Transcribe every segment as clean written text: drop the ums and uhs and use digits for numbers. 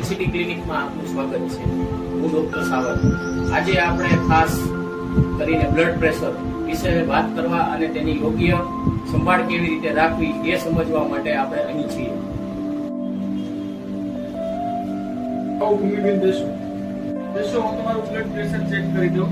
NCT ક્લિનિકમાં આપનું સ્વાગત છે. હું ડોક્ટર સાવંત. આજે આપણે ખાસ કરીને બ્લડ પ્રેશર વિશે વાત કરવા અને તેની યોગ્ય સંભાળ કેવી રીતે રાખવી એ સમજવા માટે આપણે અહીં છીએ. ભૂમિબેન દેશો હું તમારું બ્લડ પ્રેશર ચેક કરી દઉં.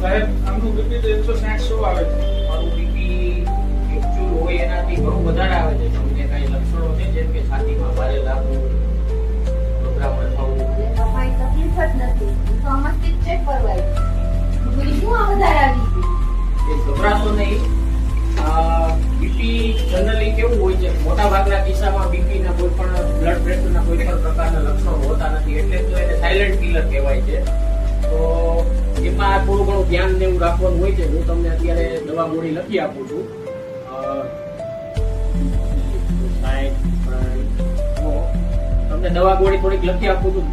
સાહેબ, આમનું બીપી તો 160 આવે છે. મારું બીપી એકચ્યુઅલ હોય એનાથી ઘણું વધારે આવે છે. તમને કાંઈ લક્ષણો છે જેમ કે છાતીમાં ભારે લાગવું, ગભરામણ થવું? તમારી તકલીફ જ નથી. તો આમાંથી ચેક કરવાય. બીજું આ વધારે આવી ગયું. એ ગભરાશો નહીં. બીપી જનરલી કેવું હોય છે, મોટા ભાગના કિસ્સામાં બીપીના કોઈ પણ બ્લડ પ્રેશરના કોઈ પણ પ્રકારના લક્ષણો હોતા નથી, એટલે તો એને સાયલેન્ટ કિલર કહેવાય છે. તો એમાં થોડું ઘણું ધ્યાન ને એવું રાખવાનું હોય છે. હું તમને અત્યારે દવા ગોળી લખી આપું છું. તમને દવા ગોળી થોડીક લખી આપું છું.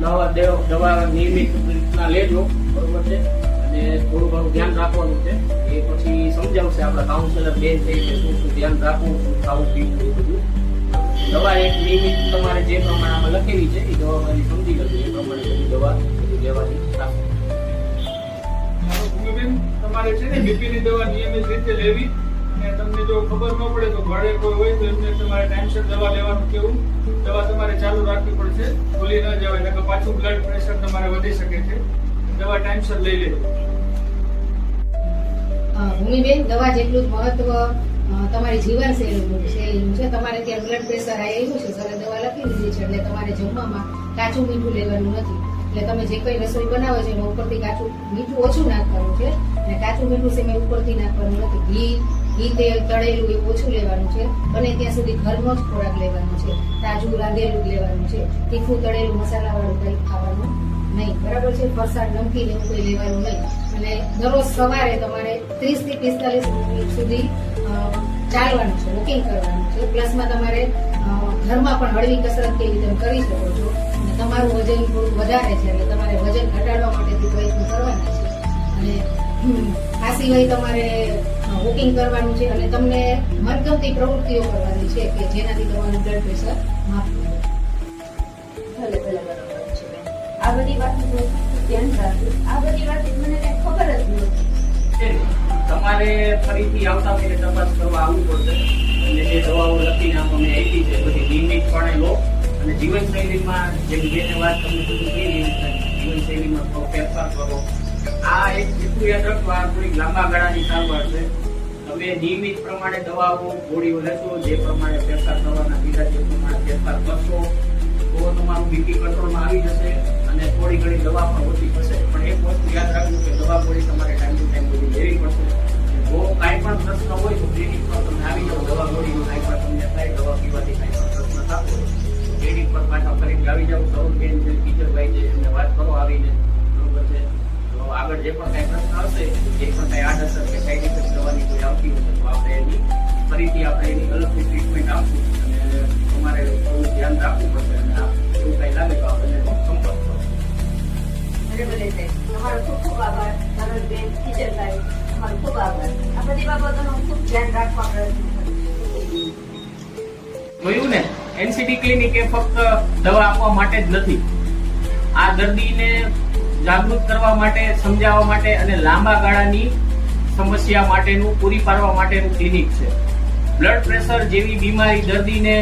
દવા નિયમિત રીતના લેજો, બરોબર છે. અને થોડું ઘણું ધ્યાન રાખવાનું છે. એ પછી સમજાવશે આપણા કાઉન્સેલર બેન છે કે શું શું ધ્યાન રાખવું, શું ખાવું પીવું, એ બધું. દવા એક નિયમિત તમારે જે પ્રમાણે આમાં લખેલી છે એ દવા સમજી લેજો. એ પ્રમાણે બધી દવા લેવાની રાખો. ભૂમિબેન, તમારે છે ને બીપી ની દવા નિયમિત રીતે લેવી. અને તમને જો ખબર ન પડે તો ઘરે કોઈ હોય તો એમને તમારે ટાઈમસર દવા લેવાનું કેવું. દવા તમારે ચાલુ રાખવી પડશે, ભૂલી ન જવાય, નકર પાછું બ્લડ પ્રેશર તમારે વધી શકે છે. દવા ટાઈમસર લઈ લેજો. ભૂમિબેન, દવા જેટલું જ મહત્વ તમારી જીવનશૈલીનું છે. તમારે ત્યાં બ્લડ પ્રેશર આવ્યું છે, સરે દવા લખી દીધી છે, એટલે તમારે જમવામાં કાચું મીઠું લેવાનું નથી. એટલે તમે જે કઈ રસોઈ બનાવો છો એમાં ઉપરથી કાચું મીઠું ઓછું નાખવાનું છે, અને કાચું મીઠું છે ઉપરથી નાખવાનું નથી. ઘી તેલ તળેલું એ ઓછું લેવાનું છે. બને ત્યાં સુધી ઘરનો જ ખોરાક લેવાનો છે, તાજું રાંધેલું જ લેવાનું છે. તીખું તળેલું મસાલાવાળું કંઈ ખાવાનું નહીં, બરાબર છે. ફરસાણ નમકીન એવું કોઈ લેવાનું નહીં. અને દરરોજ સવારે તમારે 30 થી 45 મિનિટ સુધી ચાલવાનું છે, વોકિંગ કરવાનું છે. પ્લસમાં તમારે ઘરમાં પણ હળવી કસરત કેવી તમે કરી શકો છો. અને તમારું વજન થોડું વધારે છે, એટલે તમારે વજન ઘટાડવા માટેથી પ્રયત્ન કરવાના છે. અને આ સિવાય તમારે વોકિંગ કરવાનું છે, અને તમને મનગમતી પ્રવૃત્તિઓ કરવાની છે કે જેનાથી તમારું બ્લડ પ્રેશર માપવું. ભલે બરાબર છે બેન. આ બધી વાતનું ધ્યાન રાખવું. આ બધી વાત મને કઈ ખબર જ નહોતી. તમારે ફરીથી આવતા મહિને તપાસ કરવા આવવું પડશે. અને જે દવાઓ લખીને અમે આપી છે બધી નિયમિતપણે લો. અને જીવનશૈલીમાં જેમ જેને વાત તમને બધું કહી, જીવનશૈલીમાં થોડો ફેરફાર કરો. આ એક એટલું યાદ રાખો, આ થોડીક લાંબા ગાળાની સારવાર છે. તમે નિયમિત પ્રમાણે દવાઓ ગોળીઓ લેશો, જે પ્રમાણે ફેરફાર કરવાના કીધા છે એ પ્રમાણે ફેરફાર કરશો તો તમારું બીપી કંટ્રોલમાં આવી જશે. અને થોડી ઘણી દવા પણ ઓછી થશે. પણ એક વસ્તુ યાદ રાખવું કે દવા ગોળી તમારે ટાઈમ ટુ ટાઈમ બધી લેવી પડશે. જો કાંઈ પણ પ્રશ્ન હોય તો ક્લિનિક પર તમે આવી જાઓ. દવા ગોળીનો કાંઈ પણ તમને થાય, દવા પીવાથી કાંઈ પણ પ્રશ્ન થતો હોય ક્લિનિક પર પાછા ફરીથી આવી જાઓ. સૌર બેન છે, કિશોરભાઈ છે, એમને વાત કરો આવીને, બરોબર છે. તો આગળ જે પણ કાંઈ પ્રશ્ન હશે, જે પણ કાંઈ આડઅસર કે સાઈડ ઇફેક્ટ દવાની કોઈ આવતી હશે તો આપણે એની ફરીથી આપણે એની અલગથી ટ્રીટમેન્ટ આપશું. અને તમારે થોડું ધ્યાન રાખવું પડશે. અને એવું કાંઈ લાગે તો આપણને સંપર્ક કરો. ભલે ભલે સાહેબ, તમારો ખૂબ ખૂબ આભાર. તમારો બેન કિશોરભાઈ, તમારો ખૂબ આભાર. આ બધી બાબતોનું ખૂબ ધ્યાન રાખવા પ્રયત્ન કરીશ. જોયું ને, એનસીટી ક્લિનિક એ ફક્ત દવા આપવા માટે જ નથી. આ દર્દીને જાગૃત કરવા માટે, સમજાવવા માટે અને લાંબા ગાળાની સમસ્યા માટેનું પૂરી પાડવા માટેનું ક્લિનિક છે. બ્લડ પ્રેશર જેવી બીમારી દર્દીને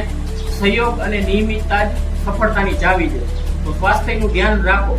સહયોગ અને નિયમિતતા જ સફળતાની ચાવી છે. તો સ્વાસ્થ્યનું ધ્યાન રાખો.